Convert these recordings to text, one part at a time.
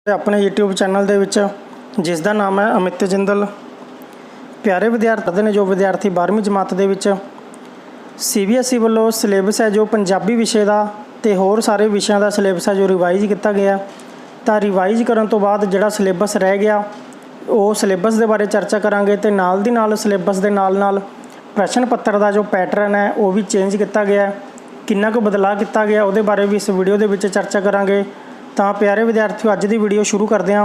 अपने YouTube channel दे विच जिसका नाम है अमित जिंदल। प्यारे विद्यार्थी ने जो विद्यार्थी 12वीं जमात दे विच CBSE वालों सिलेबस है जो पंजाबी विषय का तो होर सारे विषयों का सिलेबस है जो रिवाइज किया गया। तो रिवाइज करने तो बाद जिहड़ा सिलेबस रह गया वो सिलेबस के बारे चर्चा करांगे तो नाल दी नाल सिलेबस के नाल प्रश्न पत्र का जो पैटर्न है वो भी चेंज किया गया, कितना कुछ बदलाव किया गया वो बारे भी इस वीडियो के विच चर्चा करांगे। तो प्यारे विद्यार्थियों अज की वीडियो शुरू करते हैं।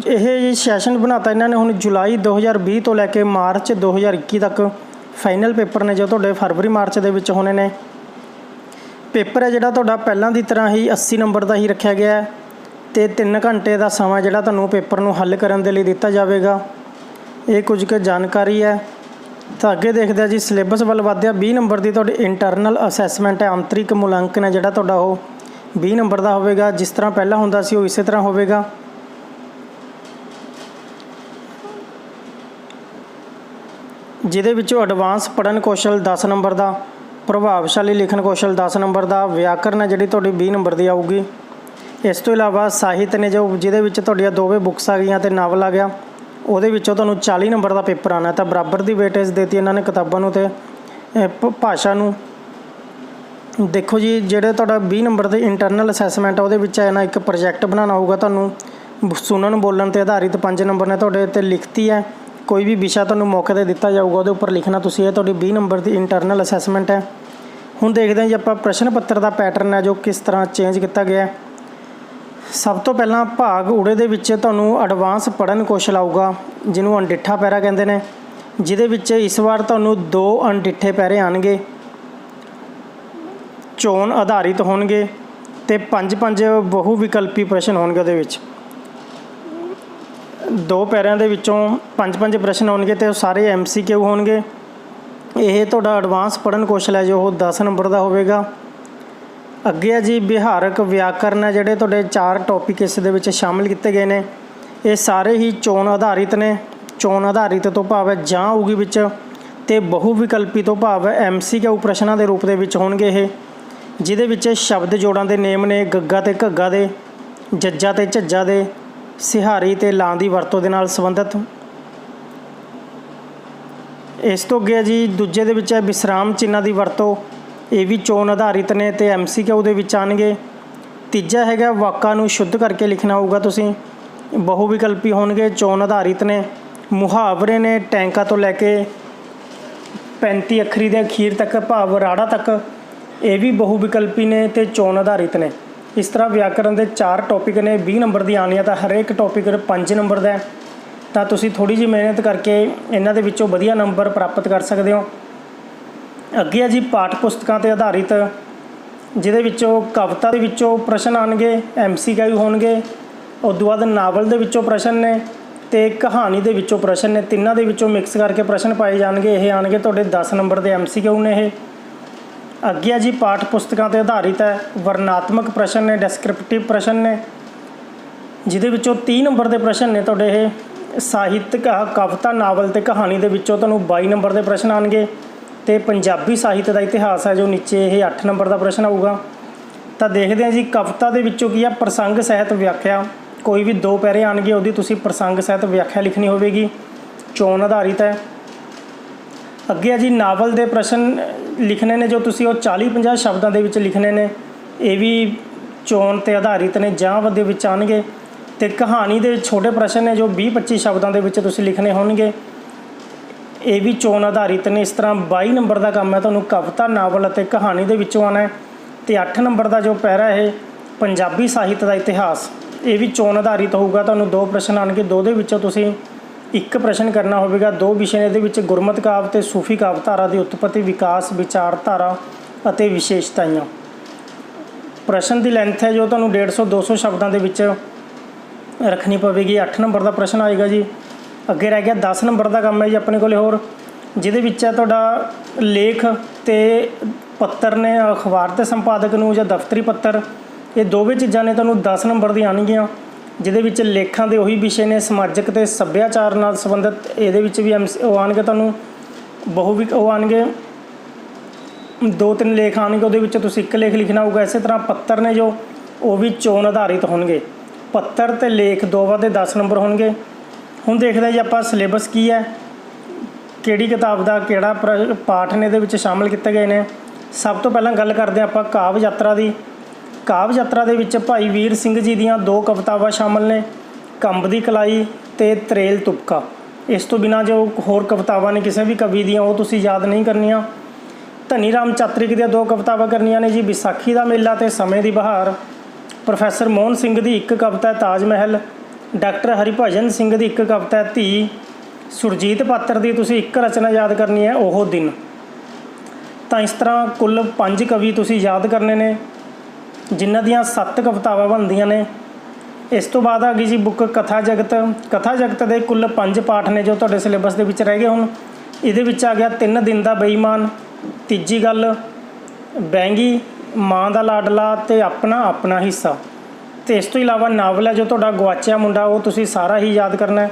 यह सैशन बनाता इन्होंने हुण जुलाई 2020 तो लैके मार्च 2021 तक फाइनल पेपर ने जो तुहाडे फरवरी मार्च के विच होने ने। पेपर है जिहड़ा तुहाडा पहलां दी तरह ही 80 नंबर का ही रखा गया है तो 3 घंटे का समा जिहड़ा तुहानूं पेपर नूं हल करन दे लई दिता जावेगा। ये कुछ क जानकारी है। तो अगे देखते हैं जी सिलेबस वाल वधदे 20 नंबर की तुहाडी इंटरनल असैसमेंट है, आंतरिक मुलांकन है जिहड़ा तुहाडा वो 20 नंबर का होगा। जिस तरह पहला हुंदा सी इस तरह होगा। जिहदे विचों एडवांस पढ़न कौशल 10 नंबर का, प्रभावशाली लिखन कौशल 10 नंबर का, व्याकरण है जिहड़ी तुहाडी 20 नंबर की आऊगी। इस तो इलावा साहित्य ने जो जिहदे विच तुहाडियां 2 बुक्स आ गई तो नावल आ गया, उहदे विचों तुहानूं 40 नंबर का पेपर आना। तो बराबर की वेटेज देती इन्होंने किताबों नूं ते भाषा नूं। देखो जी ਜਿਹੜੇ ਤੁਹਾਡਾ 20 नंबर ਦੇ इंटरनल असैसमेंट है ਉਹਦੇ ਵਿੱਚ ਹੈ ਨਾ एक प्रोजैक्ट बनाना होगा। ਤੁਹਾਨੂੰ सुनन बोलन ਤੇ आधारित 5 नंबर ने ਤੁਹਾਡੇ ਤੇ लिखती है। कोई भी विषय ਤੁਹਾਨੂੰ मौके ਤੇ ਦਿੱਤਾ ਜਾਊਗਾ ਉਹਦੇ ਉੱਪਰ ਲਿਖਣਾ ਤੁਸੀਂ। ਇਹ ਤੁਹਾਡੀ 20 नंबर ਦੀ इंटरनल असैसमेंट है। ਹੁਣ देखते हैं जी ਆਪਾਂ प्रश्न पत्र का पैटर्न है जो किस तरह चेंज किया गया। सब तो पहला भाग उड़े ਦੇ ਵਿੱਚ ਤੁਹਾਨੂੰ एडवांस पढ़न कौशल आऊगा ਜਿਹਨੂੰ अनडिठा पैरा ਕਹਿੰਦੇ ਨੇ, ਜਿਹਦੇ ਵਿੱਚ इस बार ਤੁਹਾਨੂੰ 2 अनडिठे पैरे आएंगे, चोन आधारित होणगे ते 5 बहु विकल्पी प्रश्न होणगे। उहदे विच 2 पैरिਆਂ ਦੇ ਵਿੱਚੋਂ 5 प्रश्न होणगे ते सारे MCQ होणगे। ਇਹ ਤੁਹਾਡਾ एडवांस पढ़न कौशल है जो 10 नंबर का होगा। अगे है जी विहारक व्याकरण है जिहड़े तुहाडे 4 टॉपिक इस दे विच शामिल किए गए हैं। ये सारे ही चोन आधारित ने। चोन आधारित तो भाव है जां होगी विच ते बहु विकल्पी तो भाव है MCQ प्रश्नों के रूप दे विच होणगे। ये ਜਿਹਦੇ ਵਿੱਚ शब्द जोड़ां ਦੇ नेम ने ਗੱਗਾ ਤੇ ਘੱਗਾ ਦੇ, ਜੱਜਾ ਤੇ ਝੱਜਾ ਦੇ, ਸਿਹਾਰੀ ਤੇ ਲਾਂ ਦੀ ਵਰਤੋਂ ਦੇ ਨਾਲ ਸੰਬੰਧਿਤ। ਇਸ ਤੋਂ ਅੱਗੇ ਜੀ ਦੂਜੇ ਦੇ ਵਿੱਚ ਹੈ ਵਿਸਰਾਮ ਚਿੰਨ੍ਹਾਂ ਦੀ ਵਰਤੋਂ। ਇਹ ਵੀ ਚੋਣ ਆਧਾਰਿਤ ਨੇ ਤੇ MCQ ਦੇ ਵਿੱਚ ਆਣਗੇ। ਤੀਜਾ ਹੈਗਾ ਵਾਕਾਂ ਨੂੰ ਸ਼ੁੱਧ ਕਰਕੇ ਲਿਖਣਾ ਹੋਊਗਾ ਤੁਸੀਂ, ਬਹੁ ਵਿਕਲਪੀ ਹੋਣਗੇ, ਚੋਣ ਆਧਾਰਿਤ ਨੇ। ਮੁਹਾਵਰੇ ਨੇ ਟੈਂਕਾਂ ਤੋਂ ਲੈ ਕੇ 35 ਅੱਖਰੀ ਦੇ ਅਖੀਰ ਤੱਕ ਭਾਵ ਰਾੜਾ ਤੱਕ, ये भी बहु विकल्पी ने ते चोन आधारित ने। इस तरह व्याकरण के 4 टॉपिक ने 20 नंबर की आनी है। तो हरेक टॉपिक 5 नंबर का है। तो तुसी थोड़ी जी मेहनत करके इन्हां दे विचों वधिया नंबर प्राप्त कर सकते हो। अगे है जी पाठ पुस्तकों पर आधारित, जिहदे विचों कविता दे विचों प्रश्न आएंगे, MCQ होणगे। उस तो बाद नावल दे विचों प्रश्न ने ते कहानी दे विचों प्रश्न ने। तिन्हां दे विचों मिक्स करके प्रश्न पाए जाएंगे। ये आएंगे तुहाडे 10 नंबर के MCQ ने। ये अगे जी पाठ पुस्तकों पर आधारित है वर्णात्मक प्रश्न ने, डिस्क्रिप्टिव प्रश्न ने, जिहदे विचों 30 नंबर के प्रश्न ने। तुहाडे ये साहित्यक कविता नावल ते कहानी दे विचों तुहानूं 22 नंबर के प्रश्न आएंगे। तो पंजाबी साहित्य का इतिहास है जो नीचे ये 8 नंबर का प्रश्न आऊगा। तो देखते हैं जी कविता दे विचों की है प्रसंग सहित व्याख्या। कोई भी 2 पैरे आएंगे उहदी तुसीं प्रसंग सहित व्याख्या लिखनी होगी, चोन आधारित है। अगे जी नावल के प्रश्न लिखने ने जो तुसी 40-50 शब्दों के विच लिखने ने। ये भी चोन ते आधारित ने, जां दे विच आउणगे। ते कहानी के छोटे प्रश्न ने जो 20-25 शब्दों के विच तुसी लिखने होणगे। ये भी चोन आधारित ने। इस तरह 22 नंबर का काम है तुहानूं कविता नावल ते कहानी दे विचों आना है। तो 8 नंबर का जो पैरा है पंजाबी साहित्य का इतिहास, ये भी चोन आधारित होगा। तुहानूं 2 प्रश्न आएंगे, 2 दे विचों तुसी 1 प्रश्न करना होगा। 2 विषय ने दे गुरमत काव्य ते सूफी काव्य धारा की उत्पत्ति, विकास, विचारधारा और विशेषताएं। प्रश्न की लेंथ है जो तुहानूं 150-200 शब्दों के विच रखनी पवेगी। 8 नंबर का प्रश्न आएगा जी। अगे रह गया 10 नंबर का काम है जी अपने कोल होर, जिहदे विच है तुहाडा लेख ते पत्तर ने, अखबार के संपादक नूं जां दफ्तरी पत्तर। ये दोवें चीज़ां ने तुहानूं 10 नंबर दी आणगीਆਂ। जिहदे विच लेखां दे उही विषय ने समाजिक ते सभ्याचार नाल संबंधित। इहदे विच भी आउणगे तुहानूं बहु भी आउणगे 2-3 लेख आउणगे, उहदे विच तुसीं 1 लेख लिखना होगा। इस तरह पत्तर ने जो वो भी चोन आधारित होणगे। ਪੱਤਰ ਤੇ ਲੇਖ ਦੋਵਾਂ ਦੇ 10 ਨੰਬਰ ਹੋਣਗੇ। ਹੁਣ ਦੇਖਦੇ ਹਾਂ ਜੀ ਆਪਾਂ ਸਿਲੇਬਸ ਕੀ ਹੈ, ਕਿਹੜੀ ਕਿਤਾਬ ਦਾ ਕਿਹੜਾ ਪਾਠ ਨੇ ਇਹਦੇ ਵਿੱਚ ਸ਼ਾਮਲ ਕੀਤੇ ਗਏ ਨੇ। ਸਭ ਤੋਂ ਪਹਿਲਾਂ ਗੱਲ ਕਰਦੇ ਹਾਂ ਆਪਾਂ ਕਾਵਿ ਯਾਤਰਾ ਦੀ। ਕਾਵਿ ਯਾਤਰਾ ਦੇ ਵਿੱਚ ਭਾਈ ਵੀਰ ਸਿੰਘ ਜੀ ਦੀਆਂ 2 ਕਵਿਤਾਵਾਂ ਸ਼ਾਮਲ ਨੇ, ਕੰਬ ਦੀ ਕਲਾਈ ਅਤੇ ਤਰੇਲ ਤੁਪਕਾ। ਇਸ ਤੋਂ ਬਿਨਾਂ ਜੋ ਹੋਰ ਕਵਿਤਾਵਾਂ ਨੇ ਕਿਸੇ ਵੀ ਕਵੀ ਦੀਆਂ, ਉਹ ਤੁਸੀਂ ਯਾਦ ਨਹੀਂ ਕਰਨੀਆਂ। ਧਨੀ ਰਾਮ ਚਾਤ੍ਰਿਕ ਦੀਆਂ 2 ਕਵਿਤਾਵਾਂ ਕਰਨੀਆਂ ਨੇ ਜੀ, ਵਿਸਾਖੀ ਦਾ ਮੇਲਾ ਅਤੇ ਸਮੇਂ ਦੀ ਬਹਾਰ। ਪ੍ਰੋਫੈਸਰ ਮੋਹਨ ਸਿੰਘ ਦੀ 1 ਕਵਿਤਾ ਹੈ ਤਾਜ ਮਹਿਲ। ਡਾਕਟਰ ਹਰਿਭਜਨ ਸਿੰਘ ਦੀ 1 ਕਵਿਤਾ ਹੈ ਧੀ। ਸੁਰਜੀਤ ਪਾਤਰ ਦੀ ਤੁਸੀਂ 1 ਰਚਨਾ ਯਾਦ ਕਰਨੀ ਹੈ, ਉਹ ਦਿਨ। ਤਾਂ ਇਸ ਤਰ੍ਹਾਂ ਕੁੱਲ 5 ਕਵੀ ਤੁਸੀਂ ਯਾਦ ਕਰਨੇ ਨੇ, ਜਿਨ੍ਹਾਂ ਦੀਆਂ 7 ਕਵਿਤਾਵਾਂ ਬਣਦੀਆਂ ਨੇ। ਇਸ ਤੋਂ ਬਾਅਦ ਆ ਗਈ ਜੀ ਬੁੱਕ ਕਥਾ ਜਗਤ। ਕਥਾ ਜਗਤ ਦੇ ਕੁੱਲ 5 ਪਾਠ ਨੇ ਜੋ ਤੁਹਾਡੇ ਸਿਲੇਬਸ ਦੇ ਵਿੱਚ ਰਹਿ ਗਏ। ਹੁਣ ਇਹਦੇ ਵਿੱਚ ਆ ਗਿਆ 3 ਦਿਨ ਦਾ ਬੇਈਮਾਨ, ਤੀਜੀ ਗੱਲ ਬੈਂਗੀ, ਮਾਂ ਦਾ ਲਾਡਲਾ ਅਤੇ ਆਪਣਾ ਆਪਣਾ ਹਿੱਸਾ। ਅਤੇ ਇਸ ਤੋਂ ਇਲਾਵਾ ਨਾਵਲ ਹੈ ਜੋ ਤੁਹਾਡਾ ਗਵਾਚਿਆ ਮੁੰਡਾ, ਉਹ ਤੁਸੀਂ ਸਾਰਾ ਹੀ ਯਾਦ ਕਰਨਾ ਹੈ।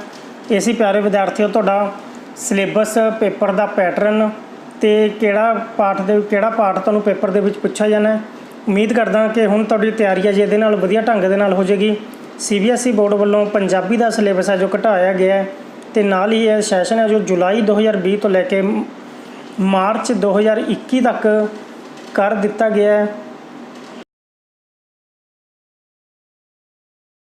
ਇਹ ਸੀ ਪਿਆਰੇ ਵਿਦਿਆਰਥੀਓ ਤੁਹਾਡਾ ਸਿਲੇਬਸ, ਪੇਪਰ ਦਾ ਪੈਟਰਨ ਅਤੇ ਕਿਹੜਾ ਪਾਠ ਤੁਹਾਨੂੰ ਪੇਪਰ ਦੇ ਵਿੱਚ ਪੁੱਛਿਆ ਜਾਣਾ। ਉਮੀਦ ਕਰਦਾ ਕਿ ਹੁਣ ਤੁਹਾਡੀ ਤਿਆਰੀ ਹੈ ਜੀ ਇਹਦੇ ਨਾਲ ਵਧੀਆ ਢੰਗ ਦੇ ਨਾਲ ਹੋ ਜਾਏਗੀ। CBSE ਬੋਰਡ ਵੱਲੋਂ ਪੰਜਾਬੀ ਦਾ ਸਿਲੇਬਸ ਹੈ ਜੋ ਘਟਾਇਆ ਗਿਆ ਹੈ, ਅਤੇ ਨਾਲ ਹੀ ਇਹ ਸੈਸ਼ਨ ਹੈ ਜੋ ਜੁਲਾਈ 2020 ਤੋਂ ਲੈ ਕੇ ਮਾਰਚ 2021 ਤੱਕ ਕਰ ਦਿੱਤਾ ਗਿਆ ਹੈ।